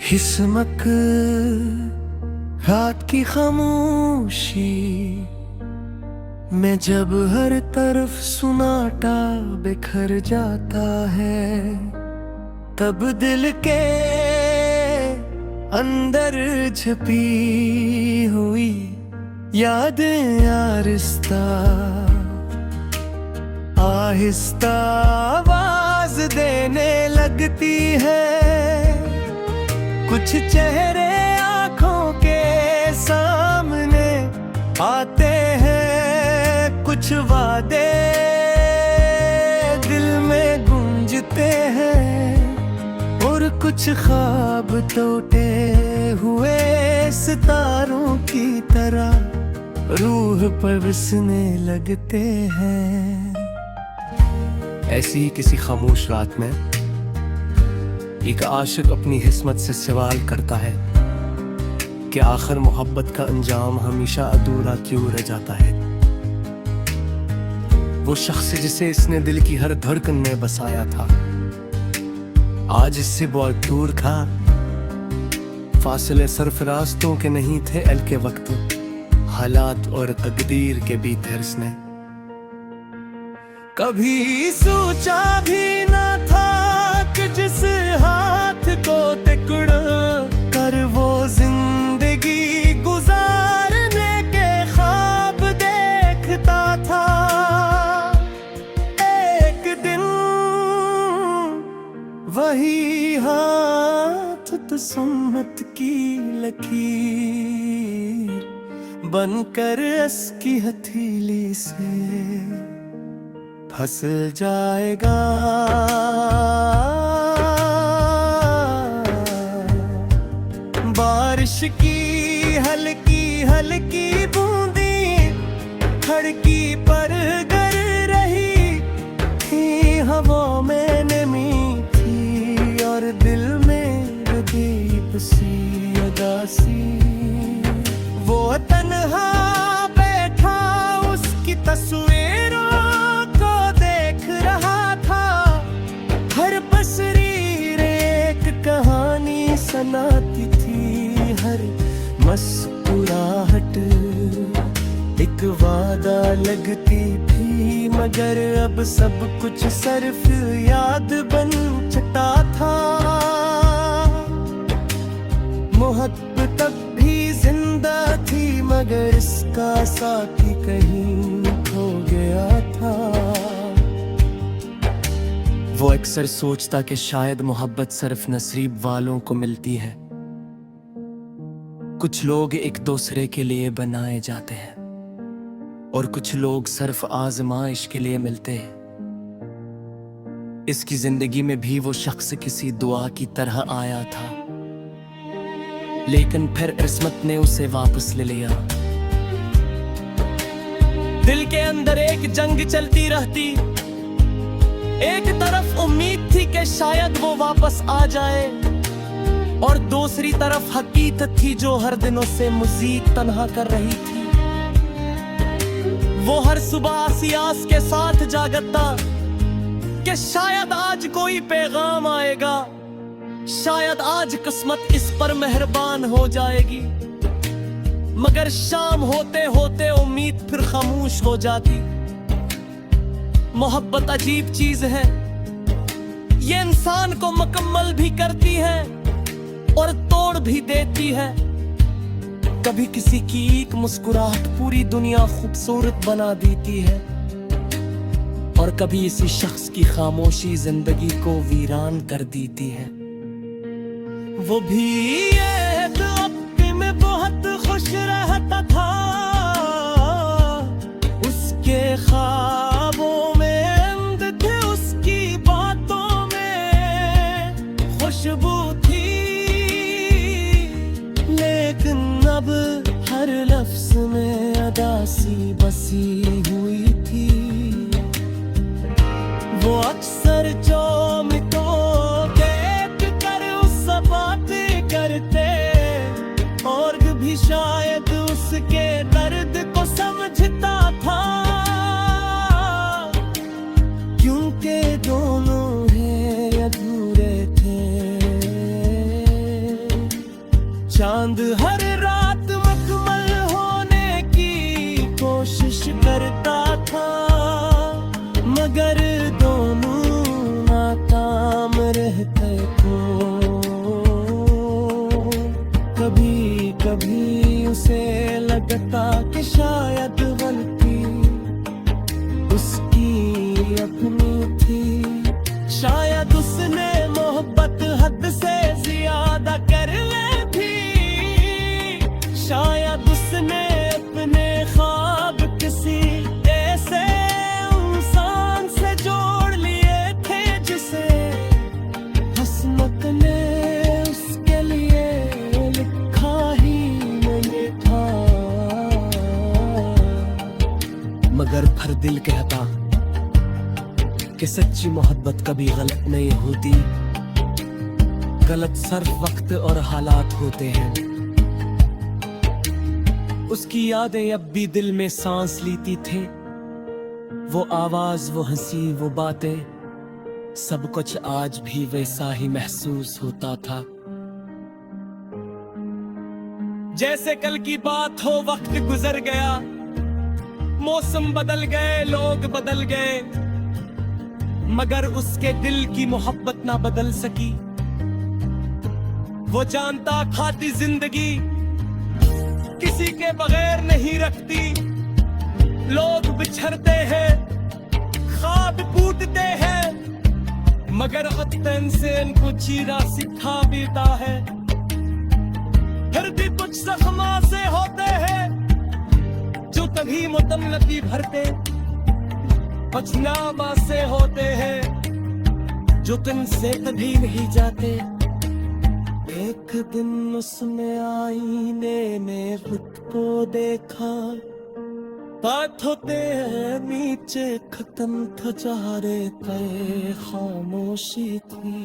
हिस्मक रात की खामोशी में जब हर तरफ सुनाटा बिखर जाता है, तब दिल के अंदर छुपी हुई यादें आहिस्ता आहिस्ता आवाज देने लगती है। कुछ चेहरे आंखों के सामने आते हैं, कुछ वादे दिल में गूंजते हैं, और कुछ ख्वाब टूटे हुए सितारों की तरह रूह पर बसने लगते हैं। ऐसी ही किसी खामोश रात में एक आशिक अपनी किस्मत से सवाल करता है कि आखिर मोहब्बत का अंजाम हमेशा अधूरा क्यों रह जाता है। वो शख्स जिसे इसने दिल की हर धड़कन में बसाया था, आज इससे बहुत दूर था। फासले सिर्फ रास्तों के नहीं थे, बल्कि वक्त, हालात और तकदीर के बीच उसने कभी सोचा भी ना था कि जिस हाथ को तिकड़ कर वो जिंदगी गुजारने के ख्वाब देखता था, एक दिन वही हाथ तसम्मत की लकीर बनकर उसकी हथेली से फंस जाएगा। बारिश की हल्की हल्की बूंदी खिड़की पर गर रही थी, हवा में नमी थी और दिल में अजीब सी उदासी। वो तन्हा बैठा उसकी तस्वीरों सुनाती थी, हर मुस्कुराहट एक वादा लगती थी, मगर अब सब कुछ सिर्फ याद बन चुका था। मोहब्बत तब भी जिंदा थी, मगर इसका साथी कहीं खो गया था। वो अक्सर सोचता कि शायद मोहब्बत सिर्फ नसीब वालों को मिलती है। कुछ लोग एक दूसरे के लिए बनाए जाते हैं और कुछ लोग सिर्फ आजमाइश के लिए मिलते हैं। इसकी जिंदगी में भी वो शख्स किसी दुआ की तरह आया था, लेकिन फिर किस्मत ने उसे वापस ले लिया। दिल के अंदर एक जंग चलती रहती, एक तरफ उम्मीद थी कि शायद वो वापस आ जाए, और दूसरी तरफ हकीकत थी जो हर दिन उसे मजीद तन्हा कर रही थी। वो हर सुबह सियास के साथ जागता कि शायद आज कोई पैगाम आएगा, शायद आज किस्मत इस पर मेहरबान हो जाएगी, मगर शाम होते होते उम्मीद फिर खामोश हो जाती। मोहब्बत अजीब चीज है, ये इंसान को मुकम्मल भी करती है और तोड़ भी देती है। कभी किसी की एक मुस्कुराहट पूरी दुनिया खूबसूरत बना देती है, और कभी इसी शख्स की खामोशी जिंदगी को वीरान कर देती है। वो भी एक वक्त में बहुत खुश रहता था, उसके ख्वाबों खुशबू थी, लेकिन अब हर लफ्ज में अदासी बसी हुई थी। वो अक्सर चौम को देख कर उससे बातें करते, और भी शायद उसके दर्द को समझता था, क्योंकि दोनों अधूरे थे। चांद हर रात मुकम्मल होने की कोशिश करता था, मगर दोनों नाकाम रहते थे। कभी कभी उसे लगता कि शायद गलती उसकी अपनी थी, शायद उसने मोहब्बत हद से ज्यादा कर ले थी, शायद उसने अपने ख्वाब किसी ऐसे इंसान से जोड़ लिए थे जिसे किस्मत ने उसके लिए लिखा ही नहीं था। मगर फिर दिल कहता कि सच्ची मोहब्बत कभी गलत नहीं होती, गलत सिर्फ वक्त और हालात होते हैं। उसकी यादें अब भी दिल में सांस लेती थे, वो आवाज, वो हंसी, वो बातें, सब कुछ आज भी वैसा ही महसूस होता था जैसे कल की बात हो। वक्त गुजर गया, मौसम बदल गए, लोग बदल गए, मगर उसके दिल की मोहब्बत ना बदल सकी। वो जानता खाती जिंदगी किसी के बगैर नहीं रखती, लोग बिछड़ते हैं, ख्वाब टूटते हैं, मगर वतन से इनको चीरा सिखा देता है। फिर भी कुछ जख्मा से होते हैं जो तभी मुतमलकी भरते, कुछ नामा से होते हैं जो तुम से कभी नहीं जाते। एक दिन उसने आईने में खुद को देखा, बात होते हैं नीचे खत्म था, चारे तय खामोशी थी,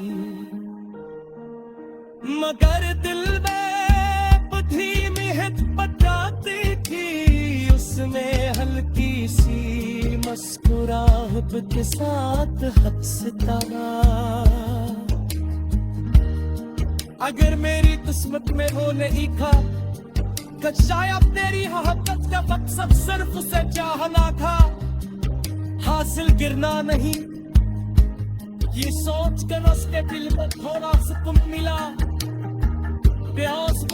मगर दिल में बुद्धि में पटाती थी। उसमें हल्की सी मुस्कुराहट के साथ हंसता रहा। अगर मेरी किस्मत में वो नहीं था तो शायद तेरी मोहब्बत का मकसद सिर्फ उसे चाहना था, हासिल गिरना नहीं। ये सोच कर उसके दिल में थोड़ा सुकून मिला, प्यास